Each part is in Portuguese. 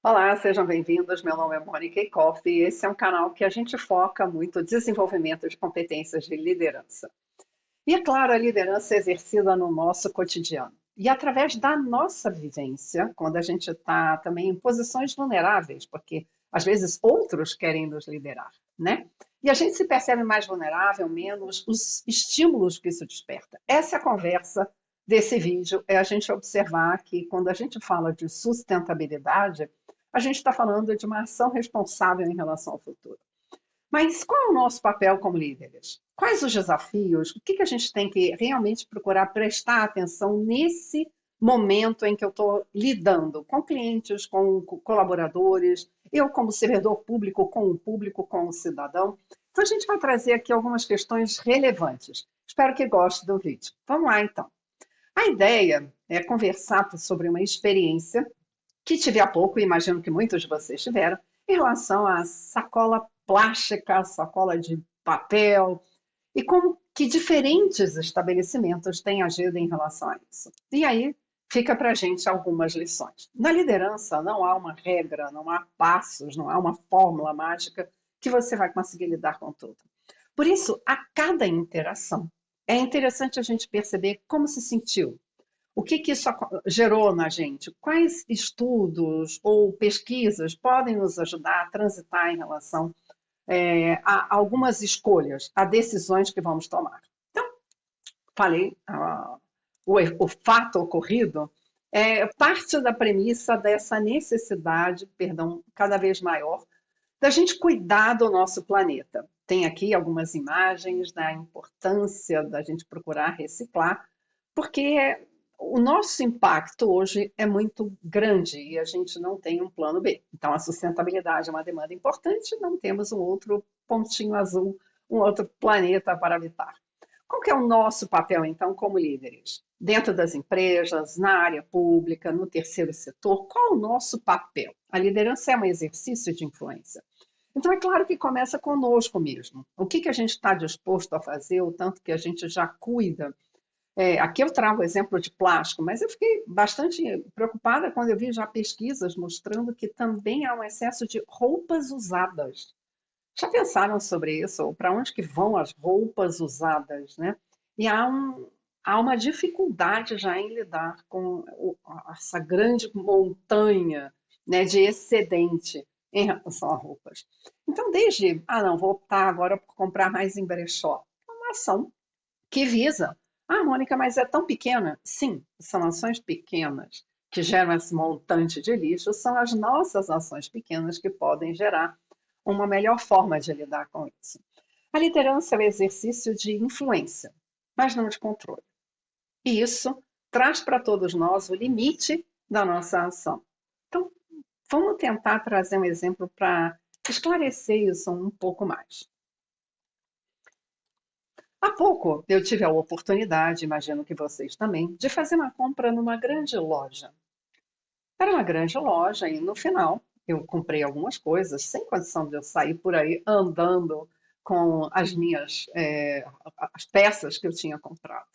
Olá, sejam bem-vindos. Meu nome é Mônica Koff e esse é um canal que a gente foca muito no desenvolvimento de competências de liderança. E é claro, a liderança é exercida no nosso cotidiano. E através da nossa vivência, quando a gente está também em posições vulneráveis, porque às vezes outros querem nos liderar, né? E a gente se percebe mais vulnerável, menos os estímulos que isso desperta. Essa é a conversa desse vídeo, é a gente observar que quando a gente fala de sustentabilidade, a gente está falando de uma ação responsável em relação ao futuro. Mas qual é o nosso papel como líderes? Quais os desafios? O que a gente tem que realmente procurar prestar atenção nesse momento em que eu estou lidando com clientes, com colaboradores, eu como servidor público, com o cidadão? Então a gente vai trazer aqui algumas questões relevantes. Espero que gostem do vídeo. Vamos lá então. A ideia é conversar sobre uma experiência que tive há pouco, e imagino que muitos de vocês tiveram, em relação à sacola plástica, sacola de papel, e como que diferentes estabelecimentos têm agido em relação a isso. E aí fica para a gente algumas lições. Na liderança não há uma regra, não há passos, não há uma fórmula mágica que você vai conseguir lidar com tudo. Por isso, a cada interação, é interessante a gente perceber como se sentiu, o que isso gerou na gente? Quais estudos ou pesquisas podem nos ajudar a transitar em relação a algumas escolhas, a decisões que vamos tomar? Então, falei, o fato ocorrido é parte da premissa dessa necessidade, perdão, cada vez maior, da gente cuidar do nosso planeta. Tem aqui algumas imagens da importância da gente procurar reciclar, porque o nosso impacto hoje é muito grande e a gente não tem um plano B. Então, a sustentabilidade é uma demanda importante, não temos um outro pontinho azul, um outro planeta para habitar. Qual que é o nosso papel, então, como líderes? Dentro das empresas, na área pública, no terceiro setor, qual o nosso papel? A liderança é um exercício de influência. Então, é claro que começa conosco mesmo. O que a gente está disposto a fazer, o tanto que a gente já cuida. Aqui eu trago o exemplo de plástico, mas eu fiquei bastante preocupada quando eu vi já pesquisas mostrando que também há um excesso de roupas usadas. Já pensaram sobre isso? Ou para onde que vão as roupas usadas, né? E há uma dificuldade já em lidar com essa grande montanha, né, de excedente em relação a roupas. Então, desde, não, vou optar agora por comprar mais em brechó. É uma ação que visa. Mônica, mas é tão pequena? Sim, são ações pequenas que geram esse montante de lixo, são as nossas ações pequenas que podem gerar uma melhor forma de lidar com isso. A liderança é o exercício de influência, mas não de controle. E isso traz para todos nós o limite da nossa ação. Então, vamos tentar trazer um exemplo para esclarecer isso um pouco mais. Há pouco eu tive a oportunidade, imagino que vocês também, de fazer uma compra numa grande loja. Era uma grande loja e no final eu comprei algumas coisas sem condição de eu sair por aí andando com as peças que eu tinha comprado.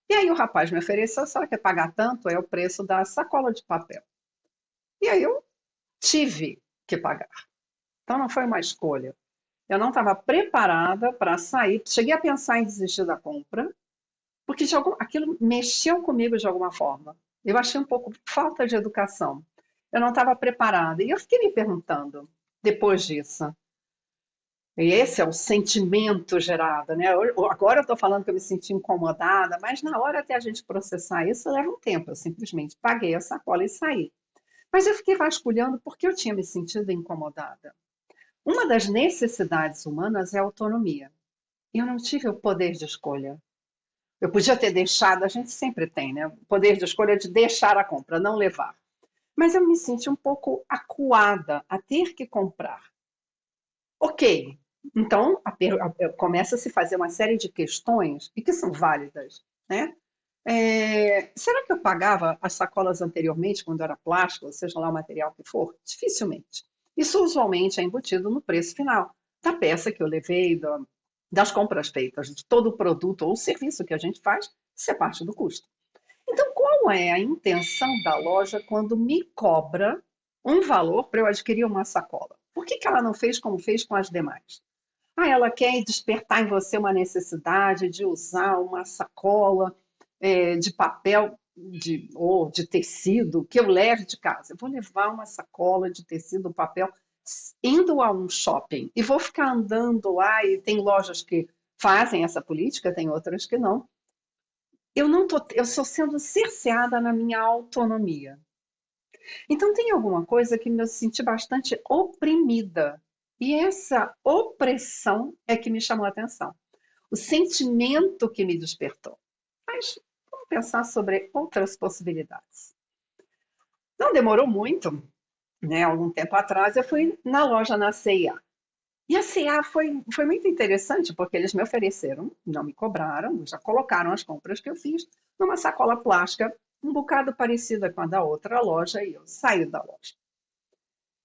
E aí o rapaz me ofereceu, se ela quer pagar tanto, é o preço da sacola de papel. E aí eu tive que pagar. Então não foi uma escolha. Eu não estava preparada para sair. Cheguei a pensar em desistir da compra, porque aquilo mexeu comigo de alguma forma. Eu achei um pouco falta de educação. Eu não estava preparada. E eu fiquei me perguntando, depois disso, e esse é o sentimento gerado, né? Agora eu estou falando que eu me senti incomodada, mas na hora até a gente processar isso leva um tempo. Eu simplesmente paguei a sacola e saí. Mas eu fiquei vasculhando porque eu tinha me sentido incomodada. Uma das necessidades humanas é a autonomia. Eu não tive o poder de escolha. Eu podia ter deixado, a gente sempre tem, né? O poder de escolha de deixar a compra, não levar. Mas eu me senti um pouco acuada a ter que comprar. Ok, então começa a se fazer uma série de questões, e que são válidas, né? Será que eu pagava as sacolas anteriormente, quando era plástico, ou seja lá o material que for? Dificilmente. Isso usualmente é embutido no preço final da peça que eu levei, das compras feitas, de todo o produto ou serviço que a gente faz, isso é parte do custo. Então, qual é a intenção da loja quando me cobra um valor para eu adquirir uma sacola. Por que que ela não fez como fez com as demais? Ah, ela quer despertar em você uma necessidade de usar uma sacola de papel ou de tecido que eu leve de casa. Eu vou levar uma sacola de tecido, papel, indo a um shopping e vou ficar andando lá e tem lojas que fazem essa política, tem outras que não. Eu não tô, eu estou sendo cerceada na minha autonomia. Então tem alguma coisa que me senti bastante oprimida. E essa opressão é que me chamou a atenção. O sentimento que me despertou. Mas vamos pensar sobre outras possibilidades. Não demorou muito, né? Algum tempo atrás eu fui na loja na C&A. E a C&A foi muito interessante porque eles me ofereceram, não me cobraram, já colocaram as compras que eu fiz numa sacola plástica um bocado parecida com a da outra loja e eu saí da loja.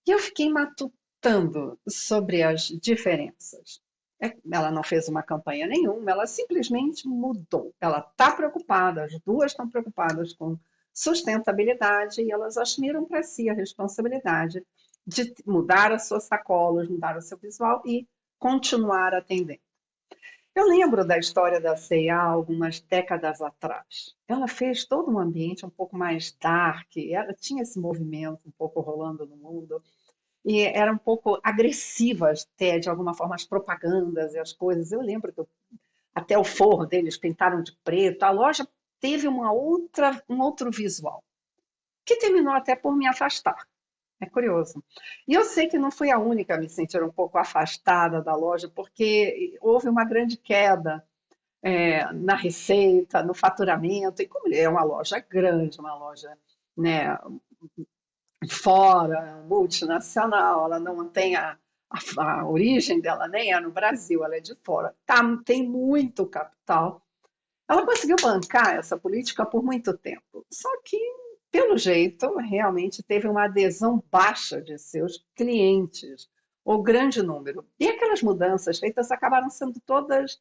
E eu fiquei matutando sobre as diferenças. Ela não fez uma campanha nenhuma, ela simplesmente mudou. Ela está preocupada, as duas estão preocupadas com sustentabilidade e elas assumiram para si a responsabilidade de mudar as suas sacolas, mudar o seu visual e continuar atendendo. Eu lembro da história da C&A algumas décadas atrás. Ela fez todo um ambiente um pouco mais dark, ela tinha esse movimento um pouco rolando no mundo e era um pouco agressiva até, de alguma forma, as propagandas e as coisas. Eu lembro que até o forro deles pintaram de preto. A loja teve um outro visual, que terminou até por me afastar. É curioso. E eu sei que não fui a única a me sentir um pouco afastada da loja, porque houve uma grande queda na receita, no faturamento. E como é uma loja grande, uma loja, né, fora, multinacional, ela não tem a origem dela nem é no Brasil, ela é de fora. Tá, tem muito capital. Ela conseguiu bancar essa política por muito tempo. Só que, pelo jeito, realmente teve uma adesão baixa de seus clientes, ou grande número. E aquelas mudanças feitas acabaram sendo todas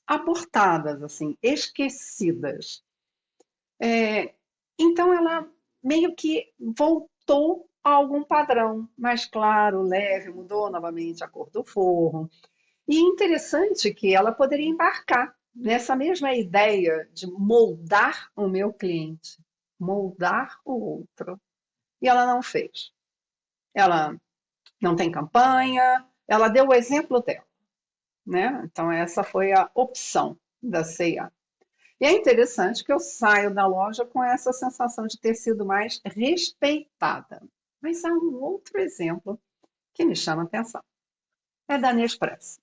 abortadas, assim, esquecidas. Então ela meio que voltou a algum padrão mais claro, leve, mudou novamente a cor do forro. E interessante que ela poderia embarcar nessa mesma ideia de moldar o meu cliente, moldar o outro. E ela não fez. Ela não tem campanha, ela deu o exemplo dela, né? Então essa foi a opção da C&A. E é interessante que eu saio da loja com essa sensação de ter sido mais respeitada. Mas há um outro exemplo que me chama a atenção. É da Nespresso.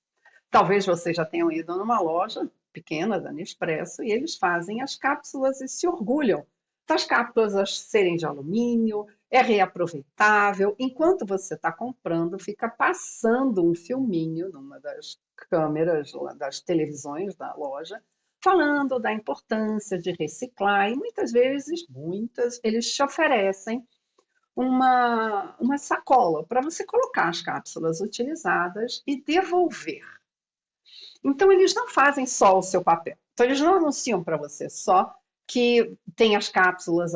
Talvez vocês já tenham ido numa loja pequena da Nespresso e eles fazem as cápsulas e se orgulham das cápsulas serem de alumínio, é reaproveitável. Enquanto você está comprando, fica passando um filminho numa das câmeras das televisões da loja, falando da importância de reciclar e muitas vezes, eles te oferecem uma sacola para você colocar as cápsulas utilizadas e devolver. Então, eles não fazem só o seu papel. Então, eles não anunciam para você só que tem as cápsulas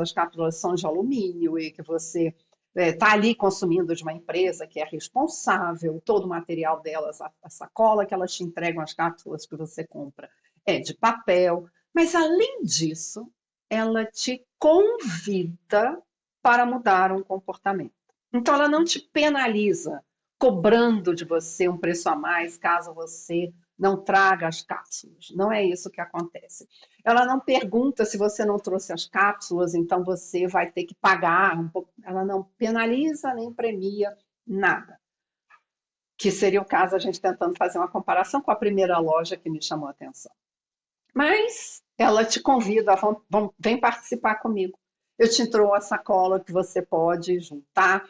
são de alumínio e que você está ali consumindo de uma empresa que é responsável, todo o material delas, a sacola que elas te entregam, as cápsulas que você compra, é de papel. Mas, além disso, ela te convida para mudar um comportamento. Então, ela não te penaliza, cobrando de você um preço a mais caso você não traga as cápsulas. Não é isso que acontece. Ela não pergunta se você não trouxe as cápsulas, então você vai ter que pagar um pouco. Ela não penaliza nem premia nada. Que seria o caso a gente tentando fazer uma comparação com a primeira loja que me chamou a atenção. Mas ela te convida, vem participar comigo. Eu te trouxe a sacola que você pode juntar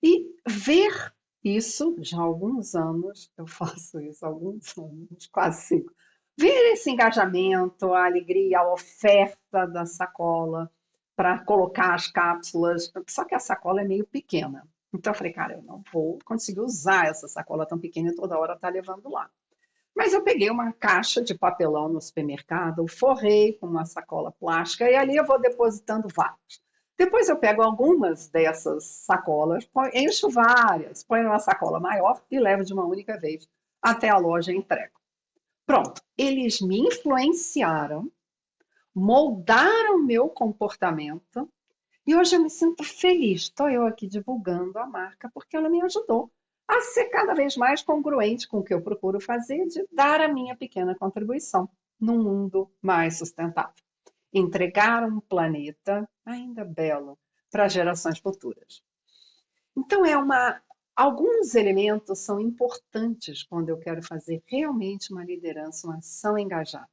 e ver isso já há alguns anos, eu faço isso há alguns anos, quase 5. Ver esse engajamento, a alegria, a oferta da sacola para colocar as cápsulas, só que a sacola é meio pequena. Então eu falei, cara, eu não vou conseguir usar essa sacola tão pequena e toda hora tá levando lá. Mas eu peguei uma caixa de papelão no supermercado, forrei com uma sacola plástica e ali eu vou depositando vários. Depois eu pego algumas dessas sacolas, encho várias, ponho numa sacola maior e levo de uma única vez até a loja e entrego. Pronto, eles me influenciaram, moldaram meu comportamento e hoje eu me sinto feliz. Estou eu aqui divulgando a marca porque ela me ajudou a ser cada vez mais congruente com o que eu procuro fazer, de dar a minha pequena contribuição num mundo mais sustentável. Entregar um planeta ainda belo para gerações futuras. Então, alguns elementos são importantes quando eu quero fazer realmente uma liderança, uma ação engajada.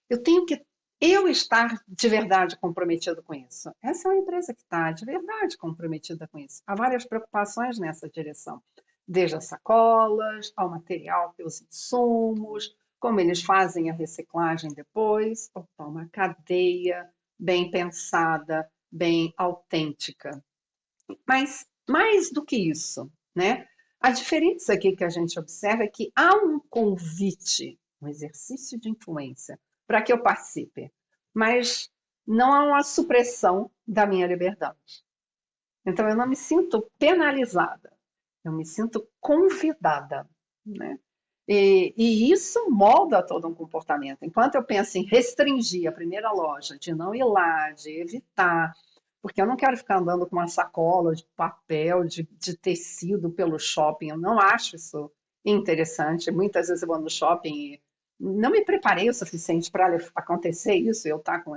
Eu tenho que eu estar de verdade comprometido com isso. Essa é uma empresa que está de verdade comprometida com isso. Há várias preocupações nessa direção, desde as sacolas, ao material, os insumos, como eles fazem a reciclagem depois. Opa, uma cadeia bem pensada, bem autêntica. Mas mais do que isso, né? A diferença aqui que a gente observa é que há um convite, um exercício de influência para que eu participe, mas não há uma supressão da minha liberdade. Então eu não me sinto penalizada, eu me sinto convidada, né? E isso molda todo um comportamento. Enquanto eu penso em restringir a primeira loja, de não ir lá, de evitar, porque eu não quero ficar andando com uma sacola de papel, de tecido pelo shopping, eu não acho isso interessante. Muitas vezes eu vou no shopping e não me preparei o suficiente para acontecer isso, eu estar com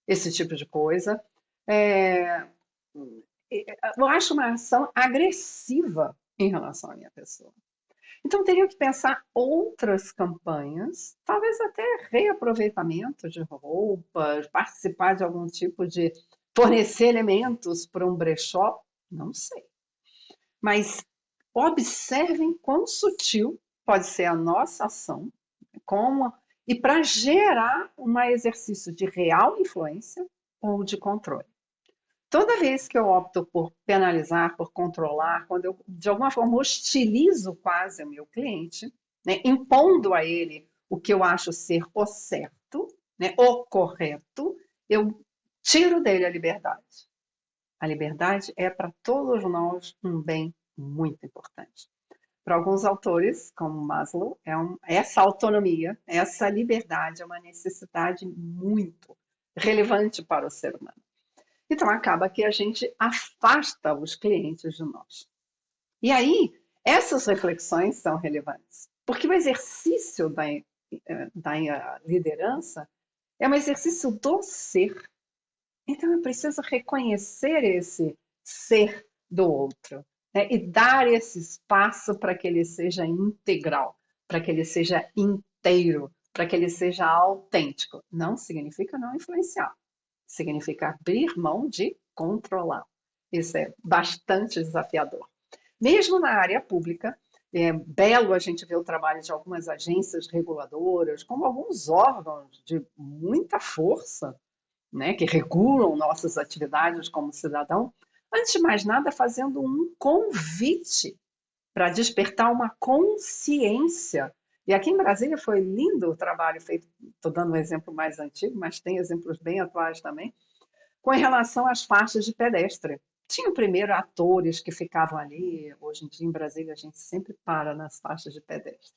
esse tipo de coisa. É, eu acho uma ação agressiva em relação à minha pessoa. Então, teria que pensar outras campanhas, talvez até reaproveitamento de roupas, participar de algum tipo de fornecer elementos para um brechó, não sei. Mas observem quão sutil pode ser a nossa ação, como e para gerar um exercício de real influência ou de controle. Toda vez que eu opto por penalizar, por controlar, quando eu, de alguma forma, hostilizo quase o meu cliente, né, impondo a ele o que eu acho ser o certo, né, o correto, eu tiro dele a liberdade. A liberdade é para todos nós um bem muito importante. Para alguns autores, como Maslow, essa autonomia, essa liberdade é uma necessidade muito relevante para o ser humano. Então, acaba que a gente afasta os clientes de nós. E aí, essas reflexões são relevantes, porque o exercício da liderança é um exercício do ser. Então, eu preciso reconhecer esse ser do outro, né? E dar esse espaço para que ele seja integral, para que ele seja inteiro, para que ele seja autêntico. Não significa não influenciar. Significa abrir mão de controlar. Isso é bastante desafiador. Mesmo na área pública, é belo a gente ver o trabalho de algumas agências reguladoras, como alguns órgãos de muita força, né, que regulam nossas atividades como cidadão, antes de mais nada, fazendo um convite para despertar uma consciência. E aqui em Brasília foi lindo o trabalho feito, estou dando um exemplo mais antigo, mas tem exemplos bem atuais também, com relação às faixas de pedestre. Tinham primeiro atores que ficavam ali, hoje em dia em Brasília a gente sempre para nas faixas de pedestre.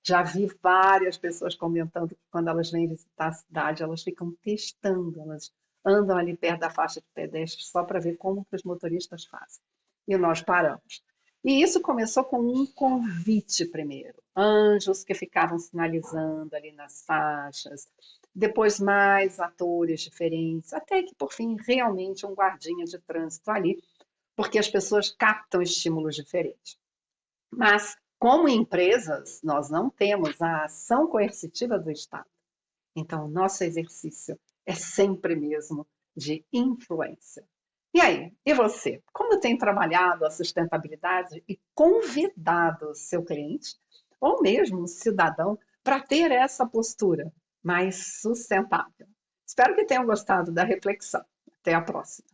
Já vi várias pessoas comentando que quando elas vêm visitar a cidade, elas ficam testando, elas andam ali perto da faixa de pedestre só para ver como que os motoristas fazem. E nós paramos. E isso começou com um convite primeiro. Anjos que ficavam sinalizando ali nas faixas, depois mais atores diferentes, até que por fim realmente um guardinha de trânsito ali, porque as pessoas captam estímulos diferentes. Mas, como empresas, nós não temos a ação coercitiva do Estado. Então, o nosso exercício é sempre mesmo de influência. E aí, e você? Como tem trabalhado a sustentabilidade e convidado o seu cliente, ou mesmo o cidadão, para ter essa postura mais sustentável? Espero que tenham gostado da reflexão. Até a próxima.